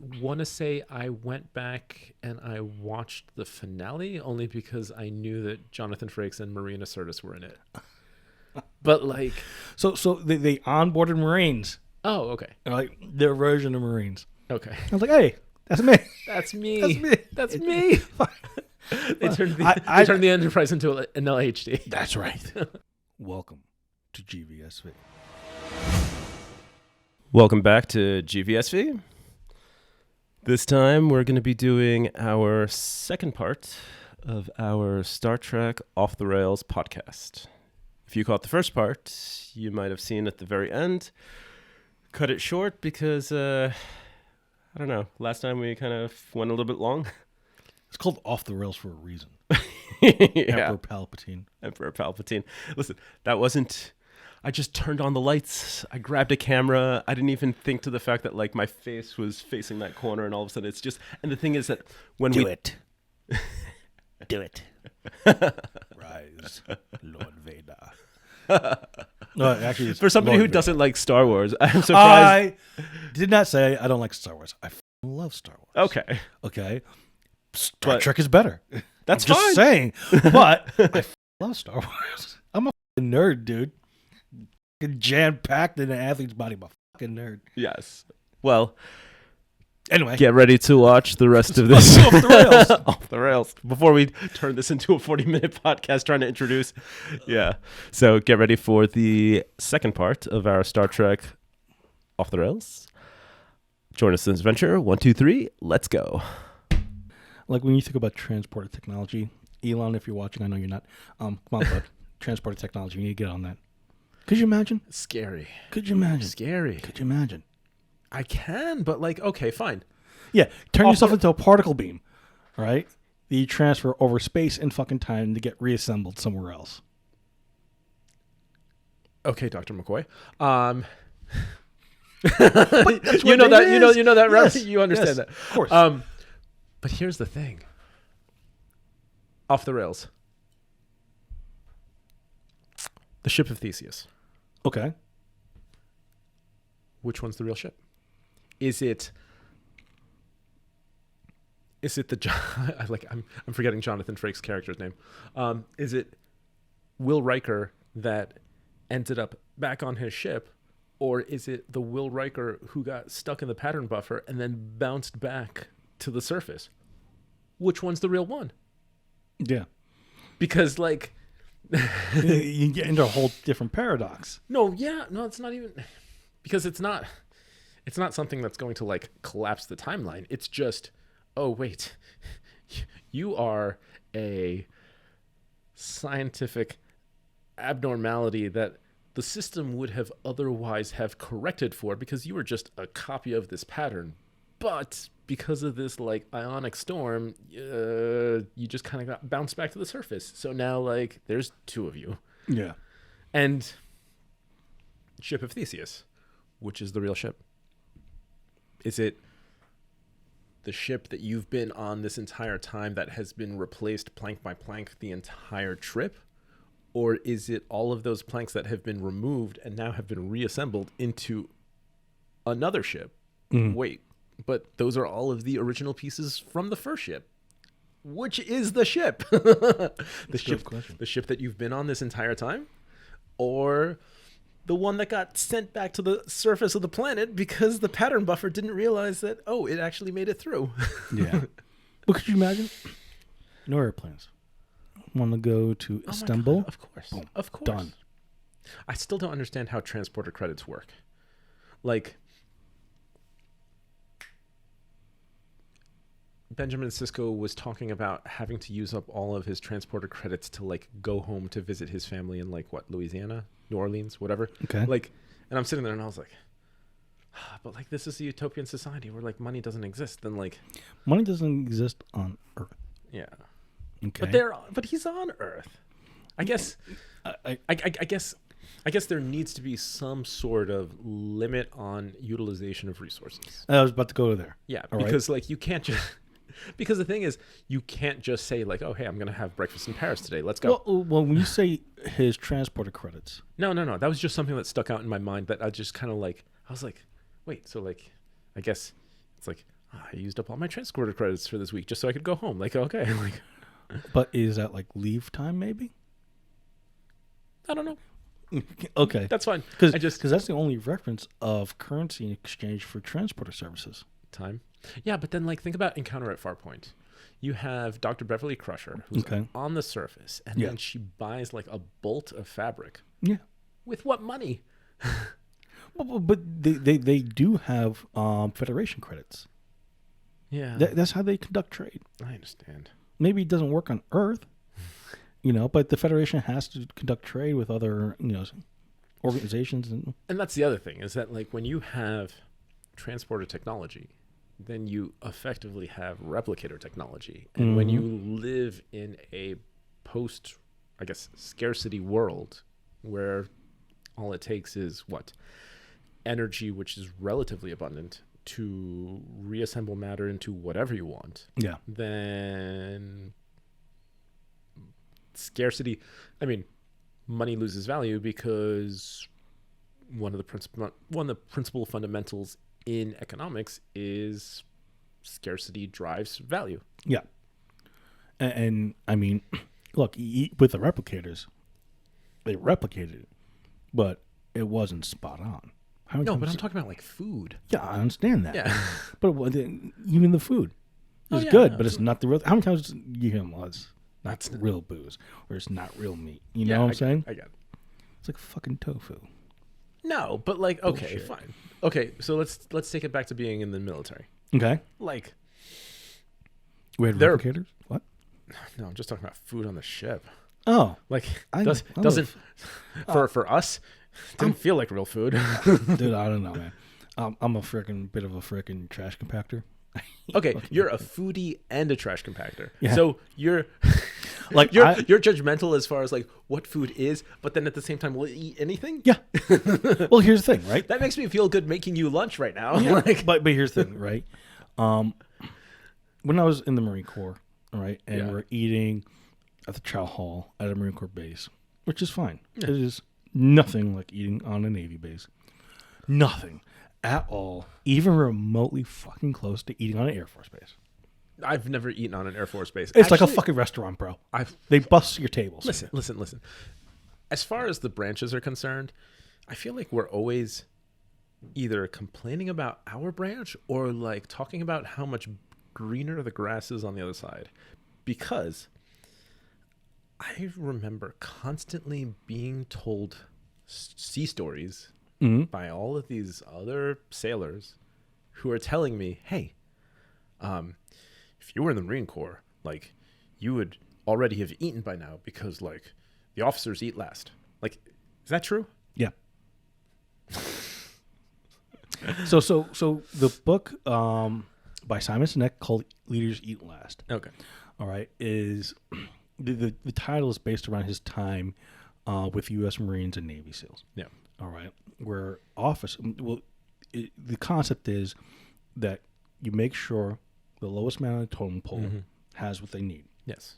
want to say I went back and I watched the finale only because I knew that Jonathan Frakes and Marina Sirtis were in it. But like, so they onboarded Marines, oh, okay, like their version of Marines. okay, I was like, hey, that's me. that's me, That's me. that's me. They turned the Enterprise into an LHD. That's right. Welcome to GVSV. Welcome back to GVSV. This time we're going to be doing our second part of our Star Trek Off the Rails podcast. If you caught the first part, you might have seen at the very end. Cut it short because, I don't know, last time we kind of went a little bit long. It's called Off the Rails for a reason. Yeah. Emperor Palpatine. Listen, that wasn't... I just turned on the lights. I grabbed a camera. I didn't even think to the fact that like my face was facing that corner, and all of a sudden it's just. And the thing is that when Do it. Rise, Lord Vader. No, actually, it's for somebody Lord who Vader. doesn't like Star Wars, I'm surprised. I did not say I don't like Star Wars. I love Star Wars. Okay. Star Trek is better. That's I'm fine. just saying. But I love Star Wars. I'm a nerd, dude. Jam-packed in an athlete's body. I'm a fucking nerd. Yes. Well, anyway. get ready to watch the rest of this. Off the rails. Off the rails. Before we turn this into a 40-minute podcast trying to introduce. Yeah. So get ready for the second part of our Star Trek Off the Rails. Join us in this adventure. 1, 2, 3. Let's go. Like when you think about transporter technology, Elon, if you're watching, I know you're not. Come on, bud. Transporter technology, you need to get on that. Could you imagine? Scary. Could you imagine? Scary. Could you imagine? I can, but like, okay, fine. Yeah, turn yourself into a particle beam, right? That you transfer over space and fucking time to get reassembled somewhere else. Okay, Dr. McCoy. That's you know what that it is. you know that, right? Yes, You understand yes, that. of course. But here's the thing. Off the rails. The ship of Theseus. Okay. Which one's the real ship? Is it the I'm forgetting Jonathan Frakes' character's name. Is it Will Riker that ended up back on his ship, or is it the Will Riker who got stuck in the pattern buffer and then bounced back to the surface? Which one's the real one? Yeah. Because like You get into a whole different paradox. No, it's not even, because it's not something that's going to like collapse the timeline. It's just, oh wait, you are a scientific abnormality that the system would have otherwise have corrected for because you were just a copy of this pattern. But because of this like ionic storm, you just kind of got bounced back to the surface. So now like there's two of you. Yeah. And ship of Theseus, which is the real ship? Is it the ship that you've been on this entire time that has been replaced plank by plank the entire trip? Or is it all of those planks that have been removed and now have been reassembled into another ship? Mm. Wait, but those are all of the original pieces from the first ship. Which is the ship? The ship that you've been on this entire time? Or the one that got sent back to the surface of the planet because the pattern buffer didn't realize that, oh, it actually made it through. Yeah. Well, could you imagine? No airplanes. Want to go to Istanbul? God, of course. Boom. Of course. Done. I still don't understand how transporter credits work. Like, Benjamin Sisko was talking about having to use up all of his transporter credits to like go home to visit his family in like what, Louisiana, New Orleans, whatever. Okay. Like, and I'm sitting there and I was like, but like this is a utopian society where like money doesn't exist. Then like money doesn't exist on Earth. Yeah. Okay. But he's on Earth. I guess. I guess there needs to be some sort of limit on utilization of resources. I was about to go there. Yeah, All because like you can't just. Because the thing is, you can't just say like, "Oh, hey, I'm gonna have breakfast in Paris today. Let's go." Well, when you say his transporter credits, no, that was just something that stuck out in my mind. That I just kind of like, I was like, wait, so like, I guess it's like I used up all my transporter credits for this week just so I could go home. Like, okay, like, But is that like leave time? Maybe. I don't know. Okay, That's fine. because I just that's the only reference of currency in exchange for transporter services. time. Yeah, but then like think about Encounter at Farpoint. You have Dr. Beverly Crusher, who's Okay. on the surface, and Yeah. then she buys like a bolt of fabric. Yeah. With what money? But they do have Federation credits. Yeah, That's how they conduct trade. I understand. Maybe it doesn't work on Earth, but the Federation has to conduct trade with other, organizations. And that's the other thing is that like when you have transporter technology, then you effectively have replicator technology. And when you live in a post, I guess, scarcity world where all it takes is what? Energy, which is relatively abundant, to reassemble matter into whatever you want, Yeah. then scarcity, I mean, money loses value because one of the principal fundamentals in economics is scarcity drives value. Yeah. And I mean, look, with the replicators, they replicated it, but it wasn't spot on. No, but I'm talking about like food. Yeah, I understand that. Yeah. But even the food is yeah, good, no, but it's not the real. How many times do you hear, well, it's not That's real booze, or it's not real meat? You Yeah, know what I I'm saying? I get it. It's like fucking tofu. No, but like, okay, Bullshit. fine. Okay, so let's take it back to being in the military. Okay. Like, We had There- replicators? What? no, I'm just talking about food on the ship. Oh. Like, I doesn't for us didn't feel like real food. Dude, I don't know, man. I'm a freaking bit of a freaking trash compactor. Okay, you're a foodie and a trash compactor. Yeah. So you're Like, you're judgmental as far as like what food is, but then at the same time will eat anything? Yeah. Well, here's the thing, right? That makes me feel good making you lunch right now. Yeah. Like, but here's the thing, right? When I was in the Marine Corps, all right, and Yeah. we're eating at the chow hall at a Marine Corps base, which is fine. It is nothing like eating on a Navy base. Nothing at all, even remotely fucking close to eating on an Air Force base. I've never eaten on an Air Force base. It's like a Actually, fucking restaurant, bro. I've They bust your tables. listen. As far as the branches are concerned, I feel like we're always either complaining about our branch or like talking about how much greener the grass is on the other side. Because I remember constantly being told sea stories by all of these other sailors who are telling me, hey, if you were in the Marine Corps, like, you would already have eaten by now because, like, the officers eat last. Like, is that true? Yeah. So the book by Simon Sinek called Leaders Eat Last. Okay. All right, is the title is based around his time with U.S. Marines and Navy SEALs. Yeah. All right, where the concept is that you make sure the lowest man on the totem pole has what they need, Yes.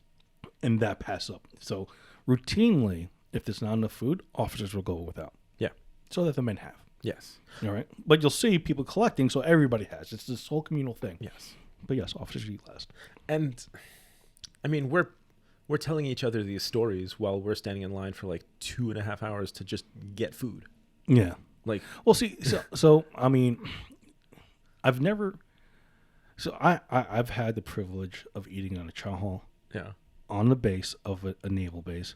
and that passes up. So routinely, if there's not enough food, officers will go without. Yeah. So that the men have. Yes. All right, but you'll see people collecting, so everybody has. It's this whole communal thing. Yes. But yes, officers eat last. And, I mean, we're telling each other these stories while we're standing in line for like 2.5 hours to just get food. Yeah. Like, Well, see, so I mean, I've never. So I've had the privilege of eating on a chow hall yeah. on the base of a naval base,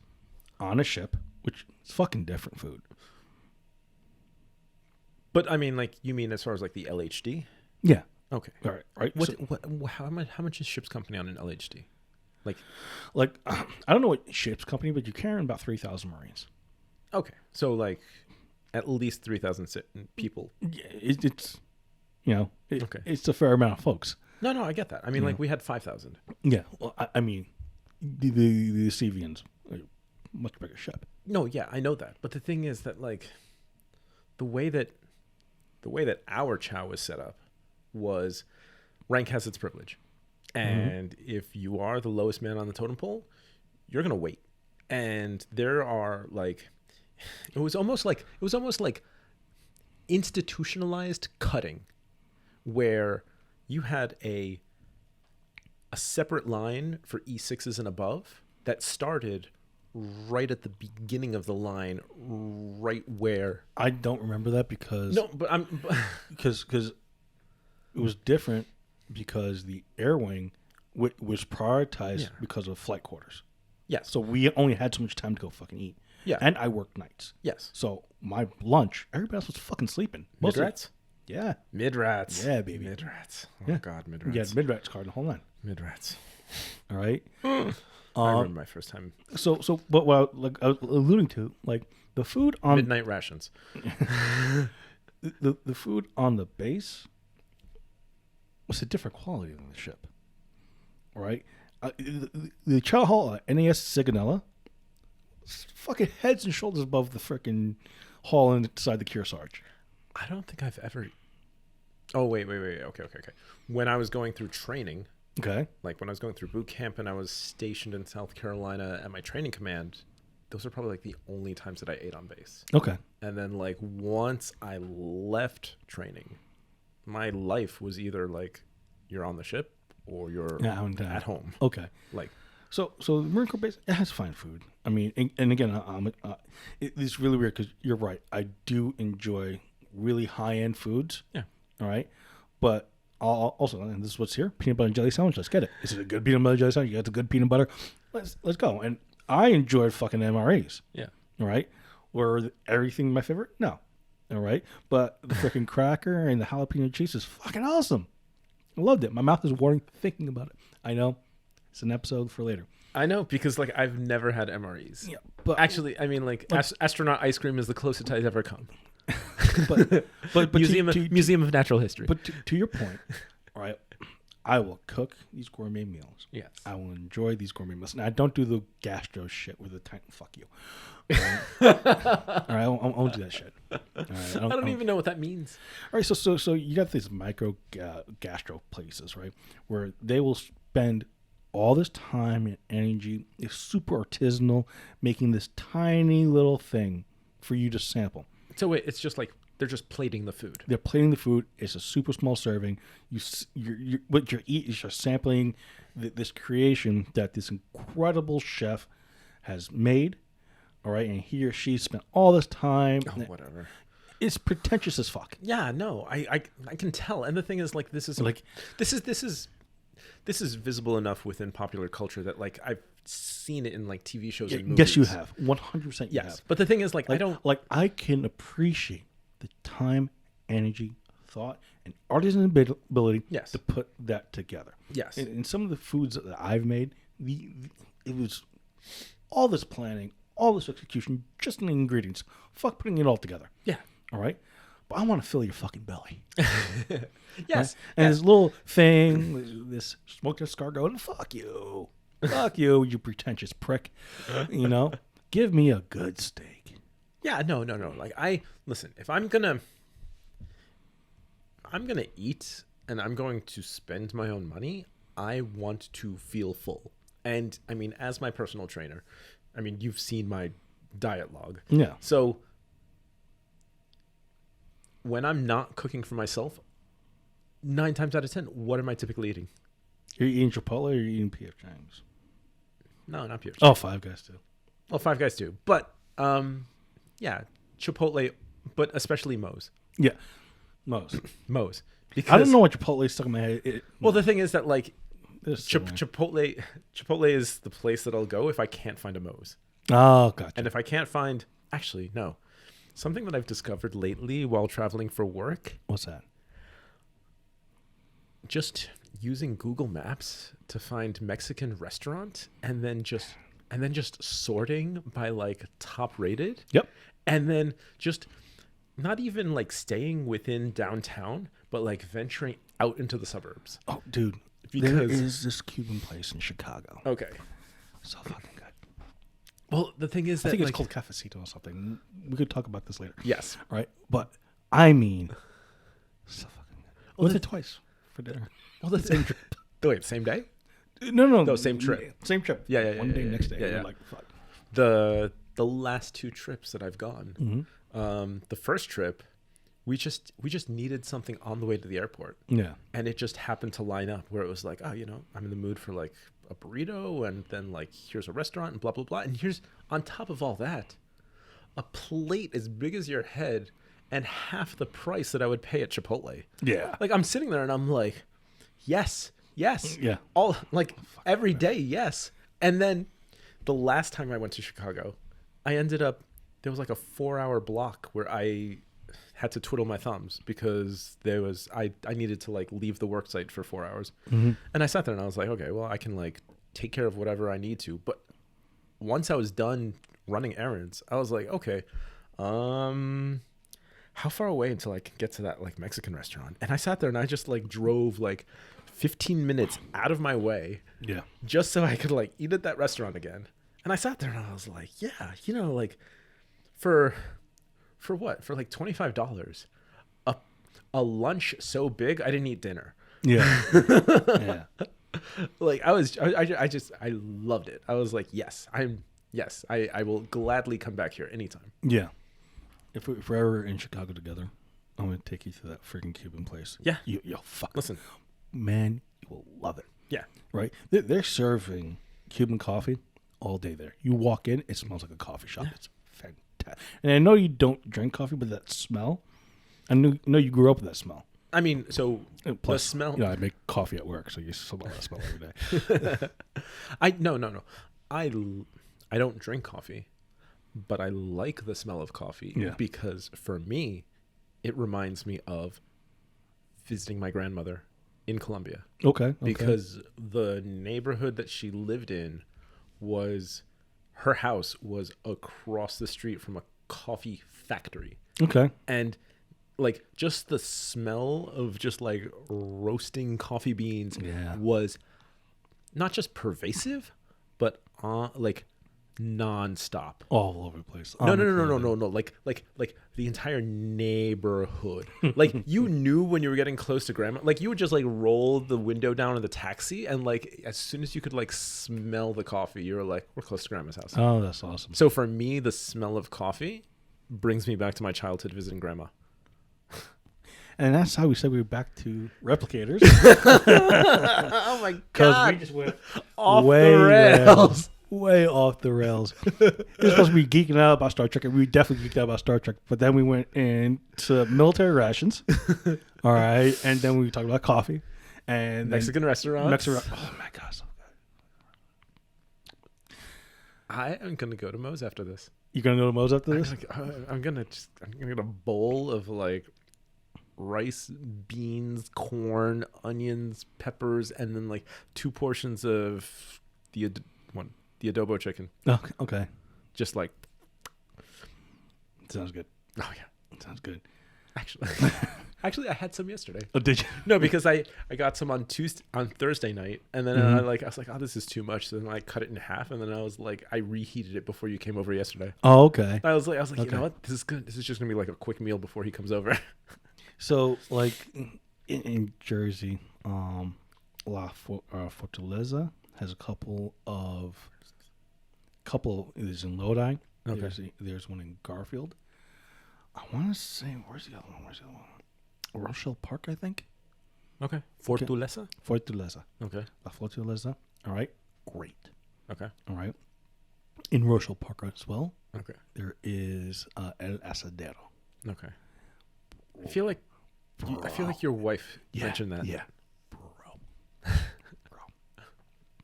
on a ship, which is fucking different food. But I mean, like, you mean as far as like the LHD? Yeah. Okay. All right. Right. What? So, How much is ship's company on an LHD? like, I don't know what ship's company, but you're carrying about 3,000 Marines. Okay. So like, at least 3,000 people. Yeah, it's Okay. it's a fair amount of folks. No, I get that. I mean, like, we had 5,000. Yeah. Well, I mean, the Sevians are a much bigger ship. No, yeah, I know that. But the thing is that, like, the way that our chow was set up was rank has its privilege. And if you are the lowest man on the totem pole, you're going to wait. And there are like, it was almost like institutionalized cutting where you had a separate line for E6s and above that started right at the beginning of the line, right where I don't remember that because no, but I'm because it was different because the air wing was prioritized because of flight quarters. yes, So we only had so much time to go fucking eat. yeah, And I worked nights. yes, So my lunch, everybody else was fucking sleeping. Mostly. mid-rats, Yeah. mid-rats, Yeah, baby. mid-rats. Oh Yeah. God, Yeah, mid-rats, mid-rats card and the whole nine. mid-rats. All right. I remember my first time. But what I was alluding to, like the food on Midnight rations. the food on the base was a different quality than the ship. All right. The chow hall at NAS Sigonella, fucking heads and shoulders above the freaking hall inside the Kearsarge. I don't think I've ever. Oh wait. Okay. When I was going through training, Okay. like when I was going through boot camp and I was stationed in South Carolina at my training command, those are probably like the only times that I ate on base. Okay. And then like once I left training, my life was either like you're on the ship or you're at home. Okay. Like So the Marine Corps base, it has fine food. I mean, and again, it's really weird because you're right. I do enjoy really high-end foods. Yeah. All right. But also, and this is what's here, peanut butter and jelly sandwich. Let's get it. Is it a good peanut butter jelly sandwich? You got the good peanut butter. Let's go. And I enjoyed fucking MREs. yeah. All right. Were everything my favorite? No. All right. But the freaking cracker and the jalapeno cheese is fucking awesome. I loved it. My mouth is watering thinking about it. I know. It's an episode for later. I know because like I've never had MREs. Yeah, but Actually, I mean like astronaut ice cream is the closest I've ever come. but Museum of Natural History. But to your point, all right, I will cook these gourmet meals. Yes. I will enjoy these gourmet meals. And I don't do the gastro shit with the Titan. Fuck you. All right, I won't do that shit. All right, I don't even know what that means. All right, so you got these micro gastro places, right, where they will spend all this time and energy, is super artisanal, making this tiny little thing for you to sample. So wait, it's just like they're just plating the food. They're plating the food. It's a super small serving. What you're eating is you're sampling this creation that this incredible chef has made. All right, and he or she spent all this time. Oh, whatever. It's pretentious as fuck. Yeah, no, I can tell. And the thing is, like, this is visible enough within popular culture that like I've seen it in like TV shows and movies. Yes, you have 100%. You have. But the thing is, like, I can appreciate the time, energy, thought, and artisan ability to put that together. Yes. And some of the foods that I've made, it was all this planning, all this execution, just in the ingredients. Fuck putting it all together. Yeah. All right? But I want to fill your fucking belly. Yes. Right? And this little thing, this smoked escargot, fuck you. Fuck you, you pretentious prick. You know? Give me a good steak. Yeah, no. Like listen, if I'm gonna eat and I'm going to spend my own money, I want to feel full. And I mean, as my personal trainer, I mean, you've seen my diet log. Yeah. So when I'm not cooking for myself, 9 times out of 10, what am I typically eating? You're eating Chipotle or you're eating P.F. Chang's? No, not P.F. Oh, Five Guys too. Well, Five Guys too. But yeah, Chipotle, but especially Moe's. Yeah. Moe's. Moe's. Because I don't know what Chipotle stuck in my head. Well, the thing is that like Chipotle is the place that I'll go if I can't find a Moe's. Oh, gotcha. And if I can't find, actually, no. Something that I've discovered lately while traveling for work. What's that? Just using Google Maps to find Mexican restaurant and then just sorting by like top rated. Yep. And then just not even like staying within downtown, but like venturing out into the suburbs. Oh, dude. Because there is this Cuban place in Chicago. Okay. So fucking good. Well, the thing is that I think it's like, called Cafecito or something. We could talk about this later. Yes. Right? But I mean, so fucking good. Well, Went there twice for dinner. Well, the same trip. Wait, same day? No, same trip. Same trip. Yeah. One day, next day. Yeah. Like, fuck. The last 2 trips that I've gone, the first trip, we just needed something on the way to the airport. Yeah. And it just happened to line up where it was like, oh, I'm in the mood for like a burrito, and then like here's a restaurant and blah blah blah, and here's on top of all that a plate as big as your head and half the price that I would pay at Chipotle. Yeah. Like I'm sitting there and I'm like, yes, Yeah. all like every day, yes. And then the last time I went to Chicago, I ended up, there was like a 4-hour block where I had to twiddle my thumbs because I needed to like leave the work site for 4 hours. Mm-hmm. And I sat there and I was like, okay, well, I can like take care of whatever I need to. But once I was done running errands, I was like, okay, how far away until I can get to that like Mexican restaurant? And I sat there and I just like drove like 15 minutes out of my way, Yeah. just so I could like eat at that restaurant again. And I sat there and I was like, yeah, like for what? For like $25, a lunch so big I didn't eat dinner. Yeah. Yeah. Like I loved it. I was like, I will gladly come back here anytime. Yeah. If we're ever in Chicago together, I'm going to take you to that freaking Cuban place. Yeah. Yo, fuck. Listen, Man, you will love it. yeah. Right? They're serving Cuban coffee all day there. You walk in, it smells like a coffee shop. Yeah. It's fantastic. And I know you don't drink coffee, but that smell, I know you grew up with that smell. I mean, so Plus, the smell. You know, I make coffee at work, so you smell that smell every day. No. I don't drink coffee, but I like the smell of coffee. Yeah. Because for me, it reminds me of visiting my grandmother in Colombia. Okay. Because the neighborhood that she lived in her house was across the street from a coffee factory. Okay. And like just the smell of just like roasting coffee beans was not just pervasive, but like nonstop. All over the place. No. Like the entire neighborhood. Like you knew when you were getting close to grandma. Like you would just like roll the window down in the taxi, and like as soon as you could like smell the coffee, you were like, we're close to grandma's house. Oh, that's awesome. So for me, the smell of coffee brings me back to my childhood visiting grandma. And that's how we said we were back to replicators. Oh my god! We just went off the rails. Way off the rails. We're supposed to be geeking out about Star Trek, and we definitely geeked out about Star Trek. But then we went into military rations. All right, and then we talked about coffee and Mexican restaurants. Oh my god, so good. I am gonna go to Moe's after this. You gonna go to Moe's after this? I'm gonna get a bowl of like rice, beans, corn, onions, peppers, and then like 2 portions of the adobo chicken. Okay. Just like, Sounds good. oh yeah, Sounds good. Actually, I had some yesterday. Oh, did you? No, because I got some on Thursday night, and then I was like, oh, this is too much. So then I cut it in half, and then I was like, I reheated it before you came over yesterday. Oh, okay. I was like, Okay. you know what? This is good. This is just gonna be like a quick meal before he comes over. So, like in Jersey, La Fortaleza has a couple. There's in Lodi. Okay. There's one in Garfield. I want to say, where's the other one? Rochelle Park, I think. Okay. Fortaleza. Fortaleza. Okay. La Fortaleza. All right. Great. Okay. All right. In Rochelle Park as well, Okay. there is El Asadero. Okay. I feel like your wife mentioned that. Yeah.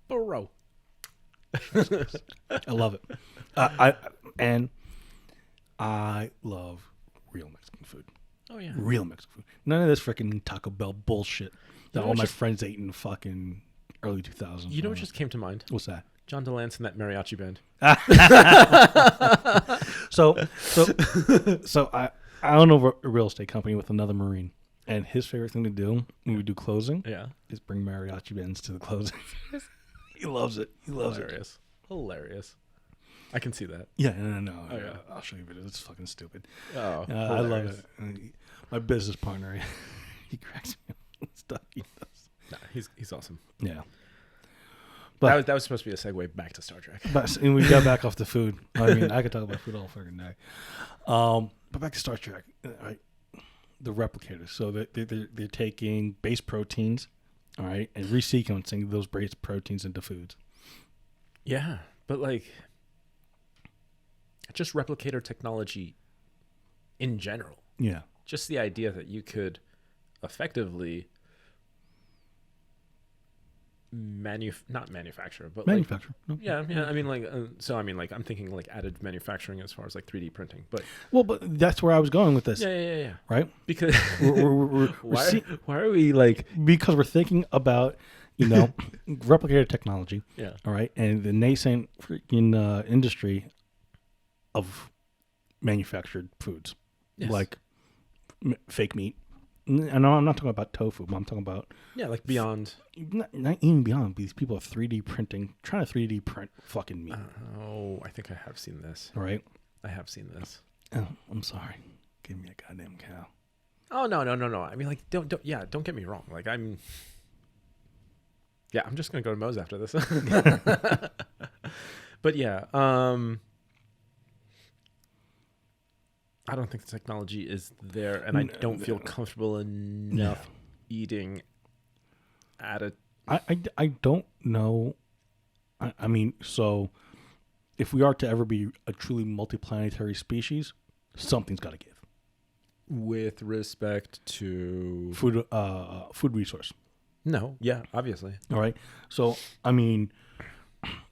Bro. I love it. I love real Mexican food. Oh yeah. Real Mexican food. None of this freaking Taco Bell bullshit that know all what my just- friends ate in the fucking early 2000s. You know what just came to mind? What's that? John DeLance and that mariachi band. So I own a real estate company with another Marine, and his favorite thing to do when we do closing Yeah. is bring mariachi bands to the closing. He loves it. He loves it. Hilarious. I can see that. Yeah, no. Oh, yeah. I'll show you videos. It's fucking stupid. Oh, I love it. My business partner, he cracks me up with stuff he does. Nah, he's awesome. Yeah. But that was supposed to be a segue back to Star Trek. But and we got back off the food. I mean, I could talk about food all fucking day. But back to Star Trek. Right. the replicators. So they're taking base proteins, all right, and resequencing those base proteins into foods. Yeah, but like, just replicator technology in general. Yeah. Just the idea that you could effectively not manufacture, but Manufacture. like, yeah. I mean, like, I'm thinking like additive manufacturing as far as like 3D printing, but that's where I was going with this. Yeah. Right? Because why are we like? Because we're thinking about, replicator technology. Yeah. All right, and the nascent freaking industry of manufactured foods, Yes. like fake meat. I know I'm not talking about tofu, but I'm talking about like beyond. Not even beyond. These people are 3D printing, trying to 3D print fucking meat. I think I have seen this. All right, I have seen this. Oh, I'm sorry. Give me a goddamn cow. Oh no! I mean, like, don't get me wrong. Like, I'm just gonna go to Moe's after this. But yeah, I don't think the technology is there, and I don't feel comfortable enough eating at a. I don't know. I mean, so if we are to ever be a truly multiplanetary species, something's got to give. With respect to food resource. No, yeah, obviously. All right. So I mean,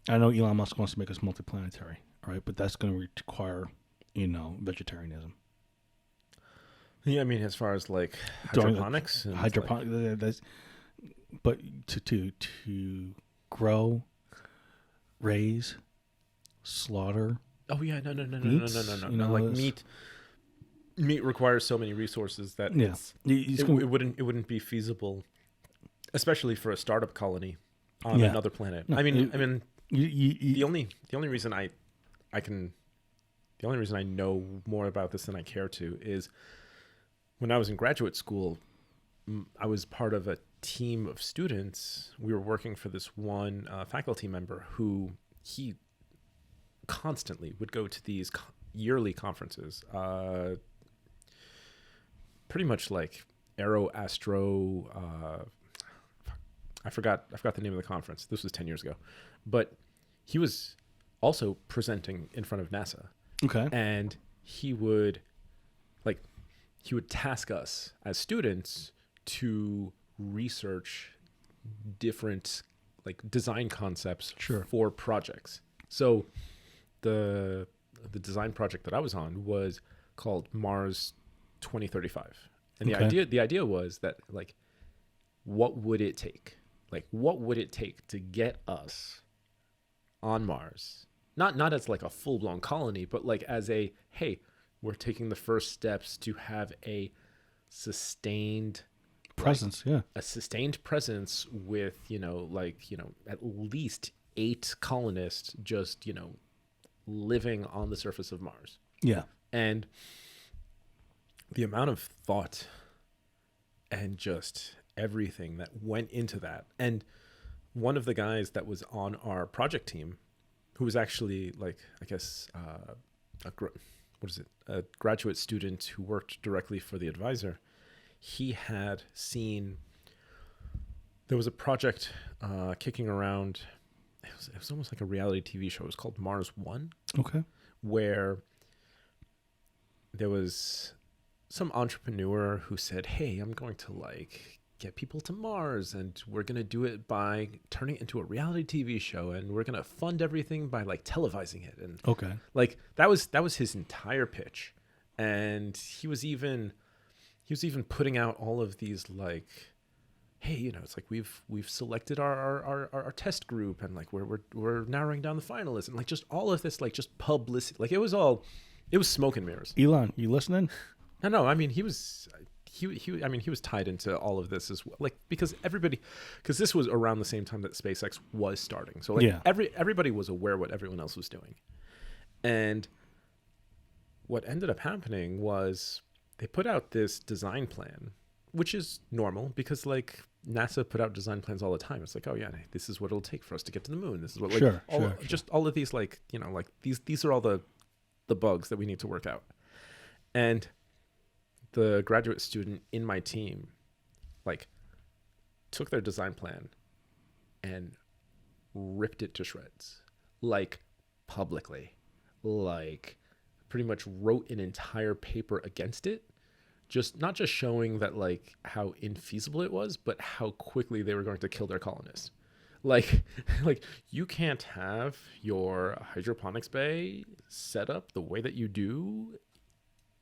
I know Elon Musk wants to make us multiplanetary. All right, but that's going to require, vegetarianism. Yeah, I mean, as far as like hydroponics, but to grow, raise, slaughter. Oh yeah, no. Like meat requires so many resources that it wouldn't be feasible, especially for a startup colony on another planet. No, I mean, the only reason I know more about this than I care to is when I was in graduate school, I was part of a team of students. We were working for this one faculty member who he constantly would go to these yearly conferences, pretty much like Astro. I forgot the name of the conference. This was 10 years ago, but he was also presenting in front of NASA. Okay. And he would task us as students to research different like design concepts for projects. So the design project that I was on was called Mars 2035. And the idea was that like what would it take to get us on Mars? Not as like a full-blown colony, but like as a, hey, we're taking the first steps to have a sustained presence, a sustained presence with, at least 8 colonists just, living on the surface of Mars. Yeah. And the amount of thought and just everything that went into that. And one of the guys that was on our project team, who was actually like, I guess, a graduate student who worked directly for the advisor, he had seen, there was a project kicking around, it was almost like a reality TV show. It was called Mars One. Okay. Where there was some entrepreneur who said, hey, I'm going to like get people to Mars, and we're going to do it by turning it into a reality TV show, and we're going to fund everything by like televising it. And like that was his entire pitch. And he was even putting out all of these like, hey, it's like we've selected our test group, and like we're narrowing down the finalists, and like just all of this like just publicity. Like it was smoke and mirrors. Elon, you listening? No, I mean he was tied into all of this as well, like because this was around the same time that SpaceX was starting, so like everybody was aware what everyone else was doing. And what ended up happening was they put out this design plan, which is normal because like NASA put out design plans all the time. It's like, oh yeah, this is what it'll take for us to get to the moon. This is what just all of these like, like these are all the bugs that we need to work out. And the graduate student in my team, like, took their design plan and ripped it to shreds, like, publicly, like, pretty much wrote an entire paper against it, just not just showing that, like, how infeasible it was, but how quickly they were going to kill their colonists. Like you can't have your hydroponics bay set up the way that you do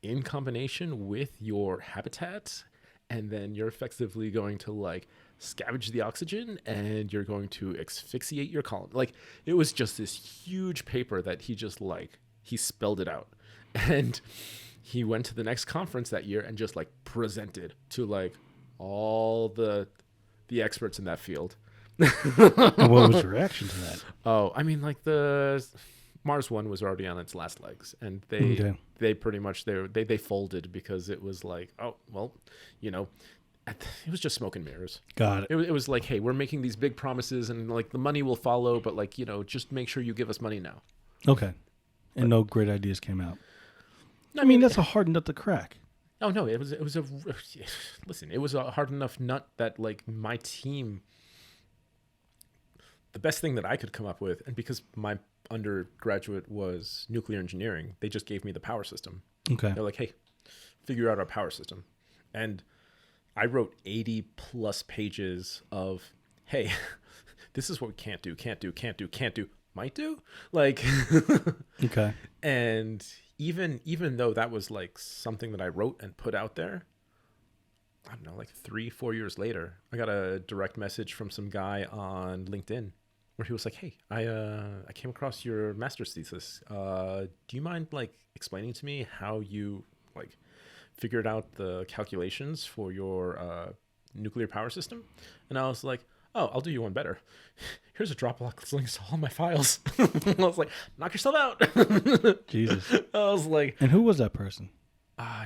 in combination with your habitat, and then you're effectively going to, like, scavenge the oxygen and you're going to asphyxiate your colony. Like, it was just this huge paper that he just, like, he spelled it out. And he went to the next conference that year and just, like, presented to, like, all the experts in that field. And what was your reaction to that? Oh, I mean, like, the Mars one was already on its last legs, and they pretty much they folded because it was like, oh well, you know, it was just smoke and mirrors. Got it. It was like, hey, we're making these big promises, and, like, the money will follow, but, like, you know, just make sure you give us money now. Okay. And no great ideas came out. I mean, that's a hard nut to crack. Oh no, it was a listen. It was a hard enough nut that, like, my team. The best thing that I could come up with, and because my undergraduate was nuclear engineering, they just gave me the power system. Okay. They're like, hey, figure out our power system. And I wrote 80 plus pages of, hey, this is what we can't do, might do. Like, okay. And even though that was, like, something that I wrote and put out there, I don't know, like 3-4 years later, I got a direct message from some guy on LinkedIn where he was like, hey, I came across your master's thesis. Do you mind, like, explaining to me how you, like, figured out the calculations for your nuclear power system? And I was like, oh, I'll do you one better. Here's a Dropbox link to all my files. I was like, knock yourself out. Jesus. I was like, and who was that person?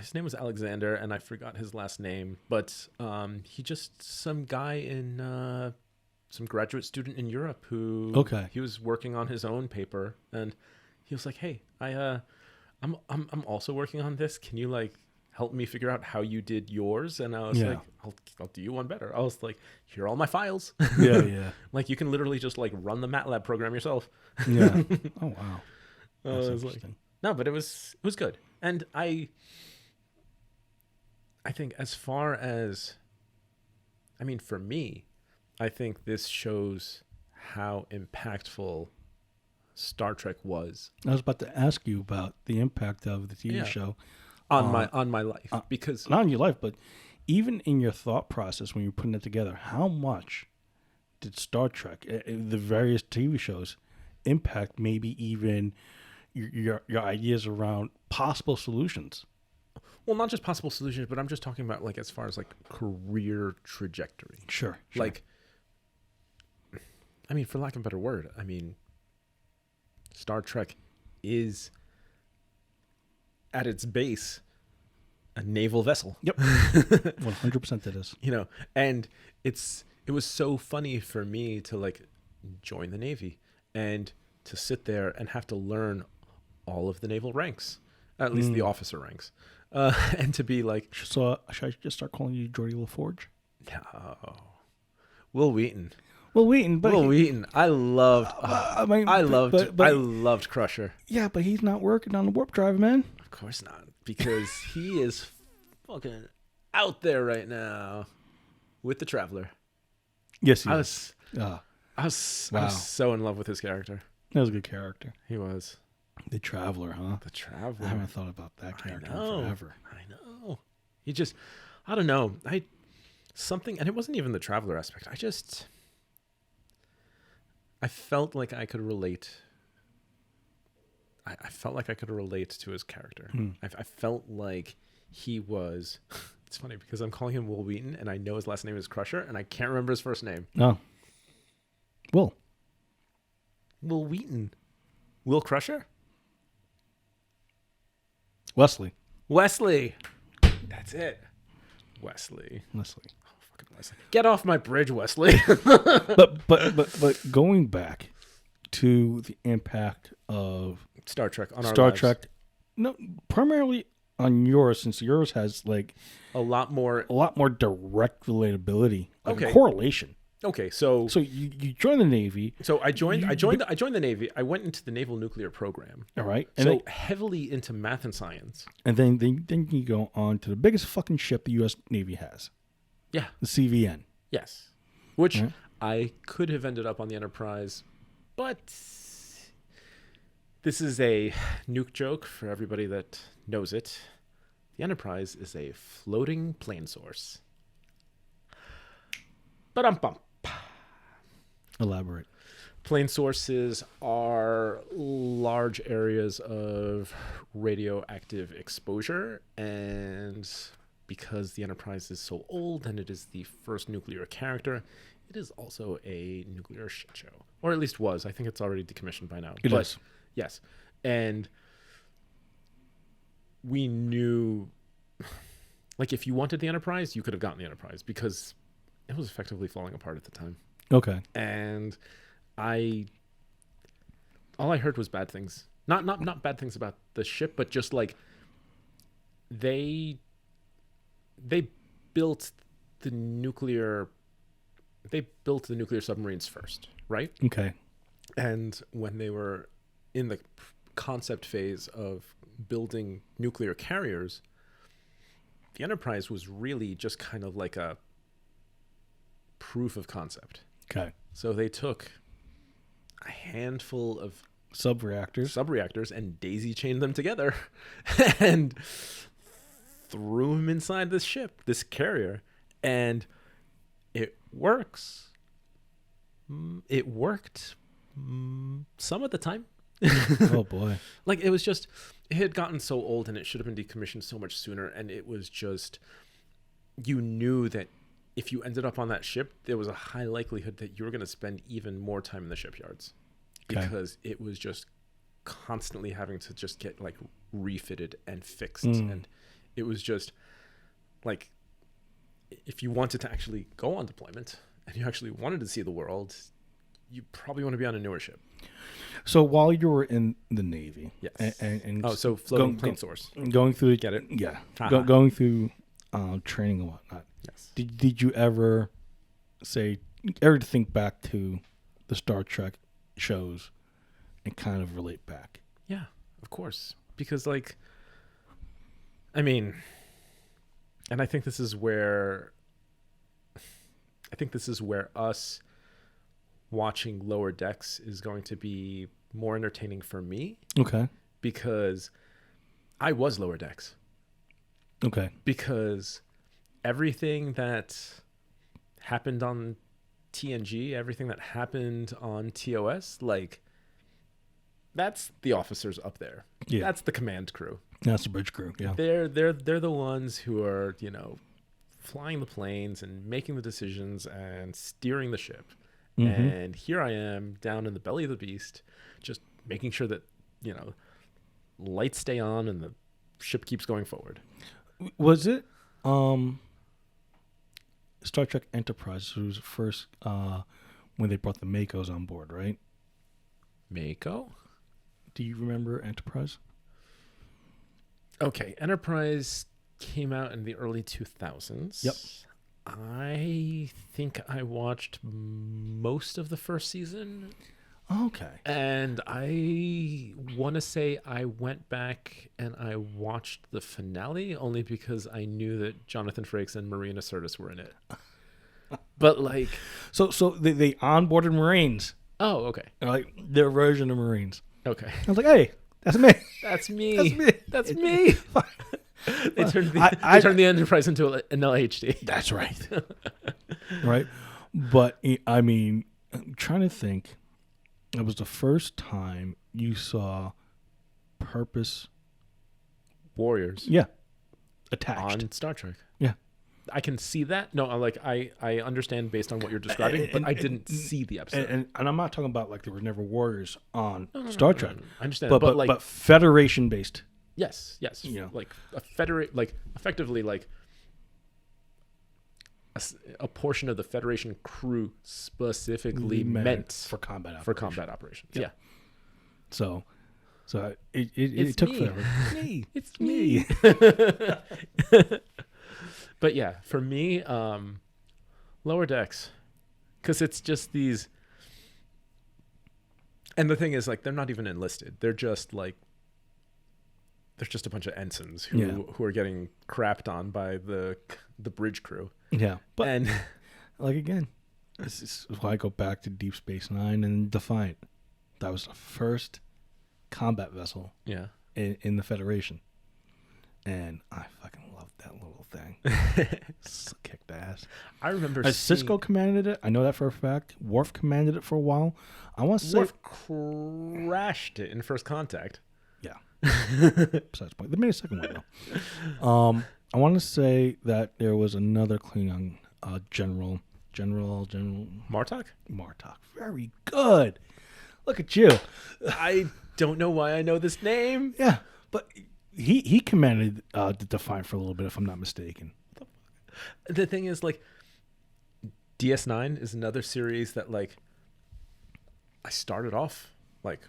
His name was Alexander, and I forgot his last name, but he just some guy in some graduate student in Europe who he was working on his own paper, and he was like, hey, I'm also working on this. Can you, like, help me figure out how you did yours? And I was like, I'll do you one better. I was like, here are all my files. Yeah. Like, you can literally just, like, run the MATLAB program yourself. Yeah. Oh wow. That's interesting. Like, no, but it was good. And I think, as far as, I mean, for me, I think this shows how impactful Star Trek was. I was about to ask you about the impact of the TV show on my life, because not on your life, but even in your thought process when you're putting it together. How much did Star Trek, the various TV shows, impact maybe even your ideas around possible solutions? Well, not just possible solutions, but I'm just talking about, like, as far as, like, career trajectory. Sure. Like, I mean, for lack of a better word, I mean, Star Trek is, at its base, a naval vessel. Yep. 100% it is. You know, and it was so funny for me to, like, join the Navy and to sit there and have to learn all of the naval ranks, at least the officer ranks. And to be like, so should I just start calling you Geordie LaForge? No, Will Wheaton. I loved. I loved Crusher. Yeah, but he's not working on the warp drive, man. Of course not, because he is fucking out there right now with the Traveler. Yes, he is. I was so in love with his character. That was a good character. He was. The Traveler, huh? The Traveler. I haven't thought about that character in forever. I know. He just, I don't know. Something, and it wasn't even the Traveler aspect. I felt like I could relate. I felt like I could relate to his character. I felt like he was. It's funny because I'm calling him Will Wheaton, and I know his last name is Crusher, and I can't remember his first name. No. Will Wheaton. Will Crusher? Wesley. That's it. Wesley. Oh, fucking Wesley. Get off my bridge, Wesley. but going back to the impact of Star Trek on our Star lives. Trek, no, primarily on yours, since yours has like a lot more. direct relatability, like Okay. a correlation. Okay, so So you join the Navy, I joined the Navy. I went into the Naval Nuclear Program. all right, So heavily into math and science. and then you go on to the biggest fucking ship the U.S. Navy has, Yeah. the CVN. Yes. Which Right. I could have ended up on the Enterprise, but this is a nuke joke for everybody that knows it. The Enterprise is a floating plane source. Ba-dum-bum. Elaborate. Plane sources are large areas of radioactive exposure, and because the Enterprise is so old and it is the first nuclear character, it is also a nuclear shit show. Or at least was. I think it's already decommissioned by now. It is. Yes. And we knew, like, if you wanted the Enterprise, you could have gotten the Enterprise because it was effectively falling apart at the time. Okay. And all I heard was bad things. Not bad things about the ship, but just like they built the nuclear submarines first, right? Okay. And when they were in the concept phase of building nuclear carriers, the Enterprise was really just kind of like a proof of concept. Okay. So they took a handful of Sub-reactors and daisy chained them together and threw them inside this ship, this carrier, and it works. It worked some of the time. Oh boy. Like it had gotten so old and it should have been decommissioned so much sooner, and it was just, you knew that if you ended up on that ship, there was a high likelihood that you were going to spend even more time in the shipyards because it was just constantly having to just get like refitted and fixed. And it was just like, if you wanted to actually go on deployment and you actually wanted to see the world, you probably want to be on a newer ship. So while you were in the Navy, Yes. and so floating plane source. going through, Get it? Yeah, Uh-huh. going through training and whatnot. Yes. Did you ever think back to the Star Trek shows and kind of relate back? Yeah, of course. Because like, I mean, and I think this is where us watching Lower Decks is going to be more entertaining for me. Okay. Because I was Lower Decks. Okay. Because everything that happened on TNG, everything that happened on TOS, like, that's the officers up there. Yeah. That's the command crew. That's the bridge crew. Yeah. They're the ones who are, flying the planes and making the decisions and steering the ship. Mm-hmm. And here I am down in the belly of the beast, just making sure that, lights stay on and the ship keeps going forward. Was it Star Trek Enterprise who was first when they brought the Makos on board, right? Mako? Do you remember Enterprise? Okay, Enterprise came out in the early 2000s. Yep. I think I watched most of the first season. Okay. And I want to say I went back and I watched the finale only because I knew that Jonathan Frakes and Marina Sirtis were in it. But like... So they onboarded Marines. Oh, okay. Like their version of Marines. Okay. I was like, hey, that's me. That's me. That's me. That's me. They turned the Enterprise into an LHD. That's right. Right? But, I mean, I'm trying to think. It was the first time you saw purpose Warriors. Yeah. Attached. On Star Trek. Yeah. I can see that. No, I understand based on what you're describing, but I didn't see the episode. And I'm not talking about like there were never warriors on Star Trek. I understand. But Federation based. Yes. Like effectively like a portion of the Federation crew specifically meant for combat operations. operations. Yep. Yeah. So So it took me. forever. Me. It's me. But yeah, for me, Lower Decks, because it's just these. And the thing is, like, they're not even enlisted. They're just like, there's just a bunch of ensigns who are getting crapped on by the bridge crew. Yeah, but And like again, this is why I go back to Deep Space Nine and Defiant. That was the first combat vessel yeah, in the Federation, and I fucking loved that little thing. So kicked ass. I remember Cisco commanded it. I know that for a fact. Worf commanded it for a while. I want to say Worf crashed it in First Contact. yeah. Besides the point, they made a second one though. I want to say that there was another Klingon General Martok? Martok. Very good. Look at you. I don't know why I know this name. Yeah, but he commanded the Defiant for a little bit, if I'm not mistaken. The thing is, like, DS9 is another series that, like, I started off, like,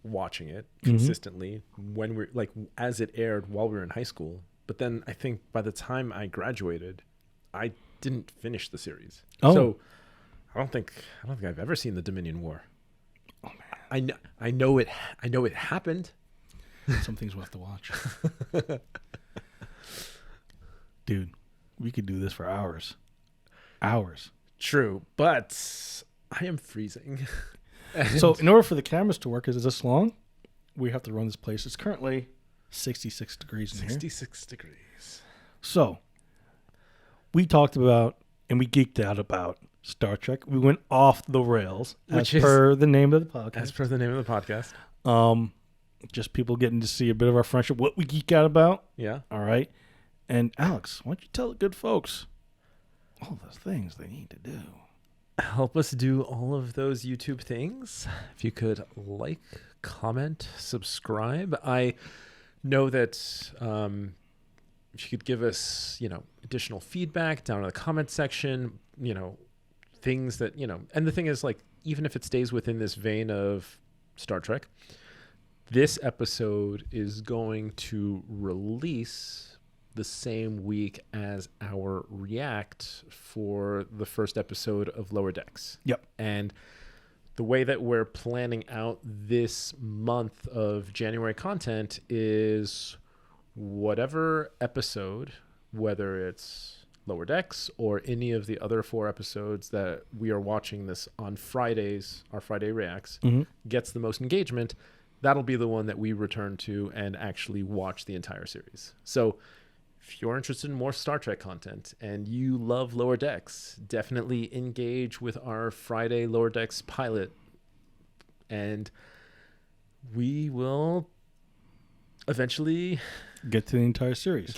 watching it consistently when we're, like, as it aired while we were in high school. But then I think by the time I graduated, I didn't finish the series. Oh. So I don't think I've ever seen the Dominion War. Oh man, I know it happened. some things we'll have to watch. Dude, we could do this for hours. True, but I am freezing. So in order for the cameras to work, is this long? We have to run this place. It's currently 66 degrees in here. 66 degrees. So we talked about and we geeked out about Star Trek. We went off the rails as per the name of the podcast. Just people getting to see a bit of our friendship, what we geek out about. Yeah. All right. And Alex, why don't you tell the good folks all those things they need to do? Help us do all of those YouTube things. If you could like, comment, subscribe. I know that if you could give us, additional feedback down in the comment section, things that, and the thing is, like, even if it stays within this vein of Star Trek, this episode is going to release the same week as our react for the first episode of Lower Decks. Yep. And the way that we're planning out this month of January content is whatever episode, whether it's Lower Decks or any of the other 4 episodes that we are watching this on Fridays, our Friday reacts, gets the most engagement, that'll be the one that we return to and actually watch the entire series. So if you're interested in more Star Trek content and you love Lower Decks, definitely engage with our Friday Lower Decks pilot, and we will eventually get to the entire series.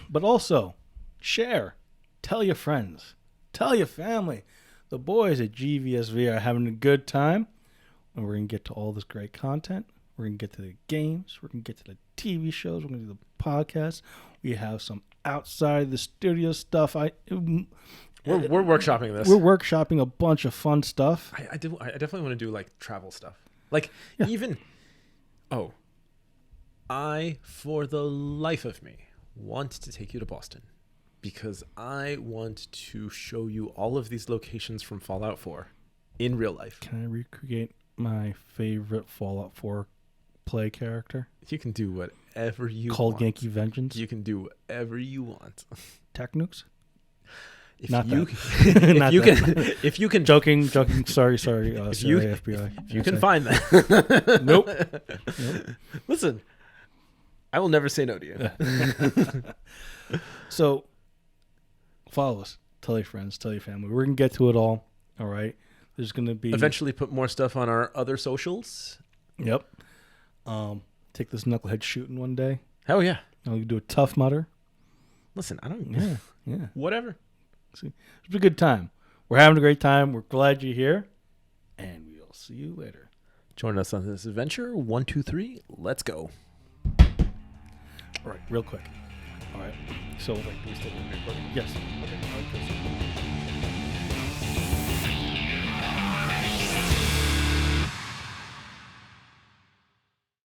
But also, share. Tell your friends. Tell your family. The boys at GVSV are having a good time, and we're going to get to all this great content. We're going to get to the games. We're going to get to the TV shows. We're going to do the podcast. We have some outside the studio stuff. We're workshopping this. We're workshopping a bunch of fun stuff. I definitely want to do, like, travel stuff. Like, I, for the life of me, want to take you to Boston because I want to show you all of these locations from Fallout 4 in real life. Can I recreate my favorite Fallout 4 play character? You can do whatever you Called want. Yankee Vengeance? You can do whatever you want. Tech nukes? If Not you, that. if you can, joking. Sorry, if you, FBI. If you can find that. Nope. Listen, I will never say no to you. So, follow us. Tell your friends. Tell your family. We're going to get to it all. All right. There's going to be... Eventually put more stuff on our other socials. Yep. Take this knucklehead shooting one day. Hell yeah. I'll do a Tough Mudder. Listen, I don't... Yeah. Whatever. See, it's a good time. We're having a great time. We're glad you're here. And we'll see you later. Join us on this adventure. 1, 2, 3. Let's go. All right, real quick. All right. So, wait, do we still recording? Yes. Okay.